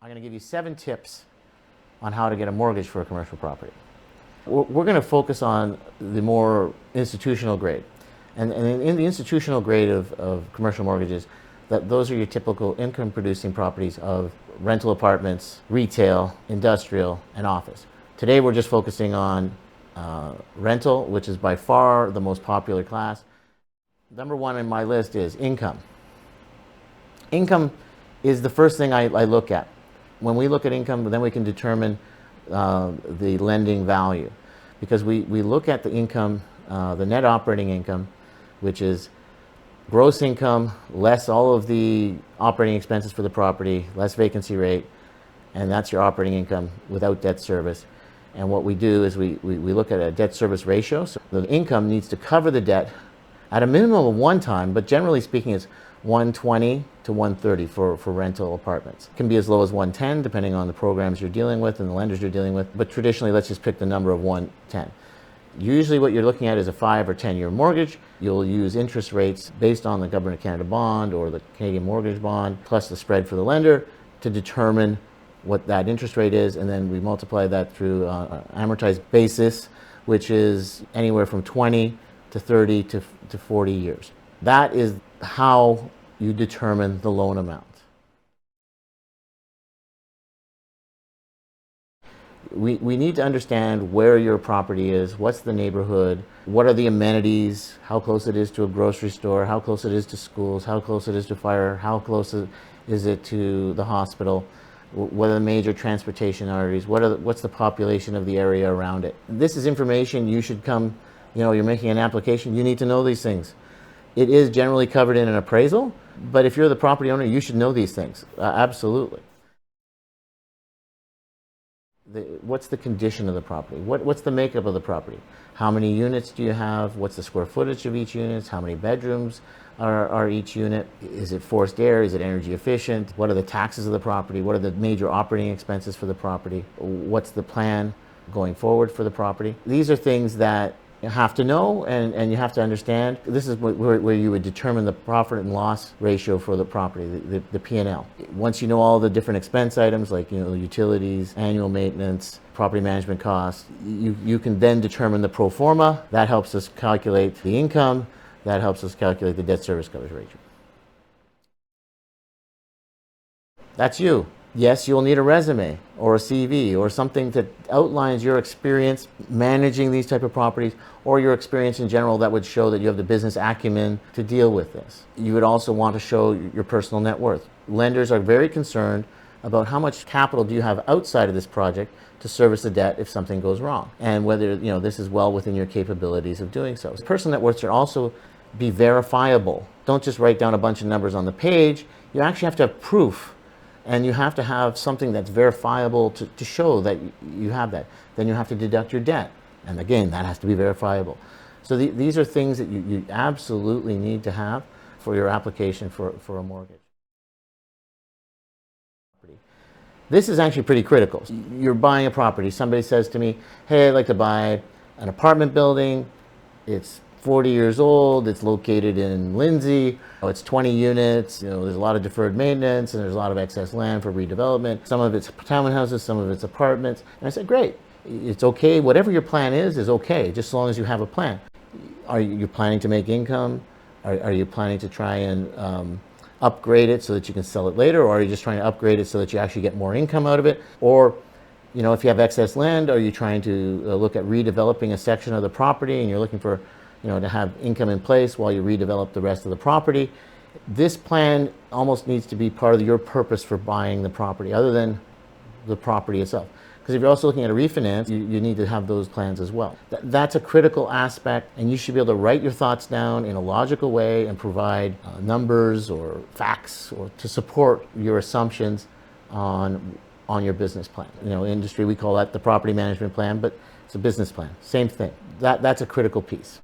I'm going to give you 7 tips on how to get a mortgage for a commercial property. We're going to focus on the more institutional grade. And in the institutional grade of commercial mortgages, those are your typical income producing properties of rental apartments, retail, industrial, and office. Today we're just focusing on rental, which is by far the most popular class. Number 1 on my list is income. Income is the first thing I look at. When we look at income, then we can determine the lending value, because we look at the income, the net operating income, which is gross income less all of the operating expenses for the property, less vacancy rate, and that's your operating income without debt service. And what we do is we look at a debt service ratio. So the income needs to cover the debt at a minimum of 1 time, but generally speaking it's 120 to 130 for rental apartments. It can be as low as 110 depending on the programs you're dealing with and the lenders you're dealing with, but traditionally let's just pick the number of 110. Usually what you're looking at is a 5 or 10-year mortgage. You'll use interest rates based on the Government of Canada bond or the Canadian mortgage bond plus the spread for the lender to determine what that interest rate is, and then we multiply that through an amortized basis, which is anywhere from 20 to 30 to 40 years. That is how you determine the loan amount. We need to understand where your property is, what's the neighborhood, what are the amenities, how close it is to a grocery store, how close it is to schools, how close it is to fire, how close is it to the hospital, what are the major transportation arteries, what's the population of the area around it. This is information you should come, you're making an application, you need to know these things. It is generally covered in an appraisal, but if you're the property owner, you should know these things, absolutely. What's the condition of the property? What's the makeup of the property? How many units do you have? What's the square footage of each unit? How many bedrooms are each unit? Is it forced air? Is it energy efficient? What are the taxes of the property? What are the major operating expenses for the property? What's the plan going forward for the property? These are things that you have to know and you have to understand. This is where you would determine the profit and loss ratio for the property, the P&L. Once you know all the different expense items like utilities, annual maintenance, property management costs, you can then determine the pro forma. That helps us calculate the income. That helps us calculate the debt service coverage ratio. That's you. Yes, you'll need a resume or a CV or something that outlines your experience managing these type of properties or your experience in general that would show that you have the business acumen to deal with this. You would also want to show your personal net worth. Lenders are very concerned about how much capital do you have outside of this project to service the debt if something goes wrong, and whether this is well within your capabilities of doing so. Personal net worth should also be verifiable. Don't just write down a bunch of numbers on the page. You actually have to have proof. And you have to have something that's verifiable to show that you have that. Then you have to deduct your debt. And again, that has to be verifiable. So these are things that you absolutely need to have for your application for a mortgage. This is actually pretty critical. You're buying a property. Somebody says to me, hey, I'd like to buy an apartment building. It's 40 years old, it's located in Lindsay, it's 20 units, there's a lot of deferred maintenance and there's a lot of excess land for redevelopment. Some of it's townhouses, some of it's apartments. And I said, great, it's okay, whatever your plan is okay, just as long as you have a plan. Are you planning to make income? Are you planning to try and upgrade it so that you can sell it later, or are you just trying to upgrade it so that you actually get more income out of it? Or if you have excess land, are you trying to look at redeveloping a section of the property and you're looking for to have income in place while you redevelop the rest of the property? This plan almost needs to be part of your purpose for buying the property, other than the property itself. Because if you're also looking at a refinance, you need to have those plans as well. That's a critical aspect, and you should be able to write your thoughts down in a logical way and provide numbers or facts or to support your assumptions on your business plan. In industry we call that the property management plan, but it's a business plan. Same thing. That's a critical piece.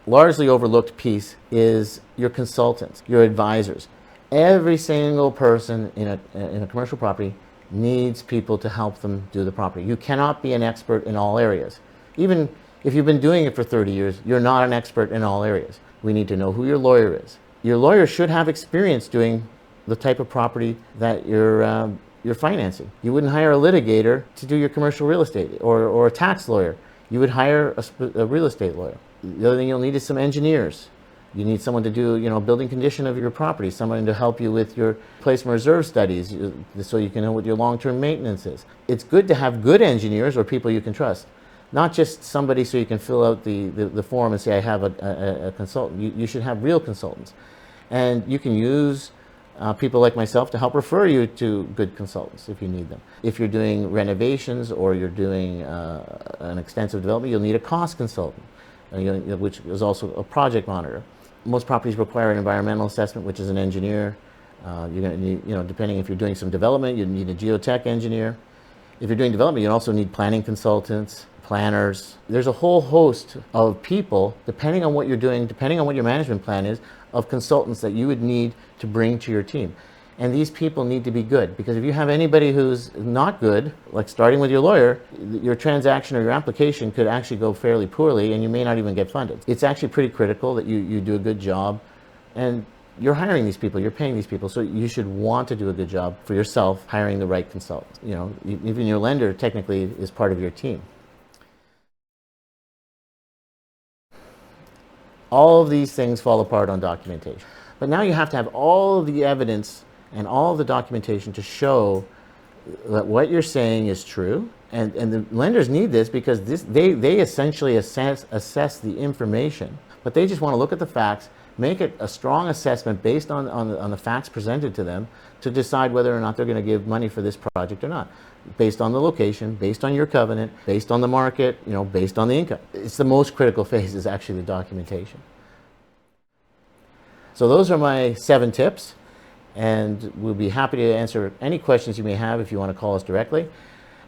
Largely overlooked piece is your consultants, your advisors. Every single person in a commercial property needs people to help them do the property. You cannot be an expert in all areas. Even if you've been doing it for 30 years, you're not an expert in all areas. We need to know who your lawyer is. Your lawyer should have experience doing the type of property that you're financing. You wouldn't hire a litigator to do your commercial real estate, or a tax lawyer. You would hire a real estate lawyer. The other thing you'll need is some engineers. You need someone to do, building condition of your property, someone to help you with your placement reserve studies, so you can know what your long-term maintenance is. It's good to have good engineers or people you can trust, not just somebody so you can fill out the form and say, I have a consultant. You should have real consultants. And you can use people like myself to help refer you to good consultants if you need them. If you're doing renovations or you're doing an extensive development, you'll need a cost consultant, which is also a project monitor. Most properties require an environmental assessment, which is an engineer. You're going to need, depending if you're doing some development, you need a geotech engineer. If you're doing development, you also need planning consultants, planners. There's a whole host of people, depending on what you're doing, depending on what your management plan is, of consultants that you would need to bring to your team. And these people need to be good, because if you have anybody who's not good, like starting with your lawyer, your transaction or your application could actually go fairly poorly and you may not even get funded. It's actually pretty critical that you do a good job, and you're hiring these people, you're paying these people, so you should want to do a good job for yourself, hiring the right consultants. Even your lender technically is part of your team. All of these things fall apart on documentation. But now you have to have all of the evidence and all of the documentation to show that what you're saying is true. And the lenders need this because they essentially assess the information, but they just want to look at the facts, make it a strong assessment based on the facts presented to them to decide whether or not they're going to give money for this project or not, based on the location, based on your covenant, based on the market, based on the income. It's the most critical phase is actually the documentation. So those are my 7 tips, and we'll be happy to answer any questions you may have if you want to call us directly.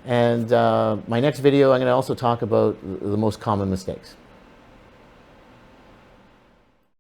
And my next video, I'm going to also talk about the most common mistakes.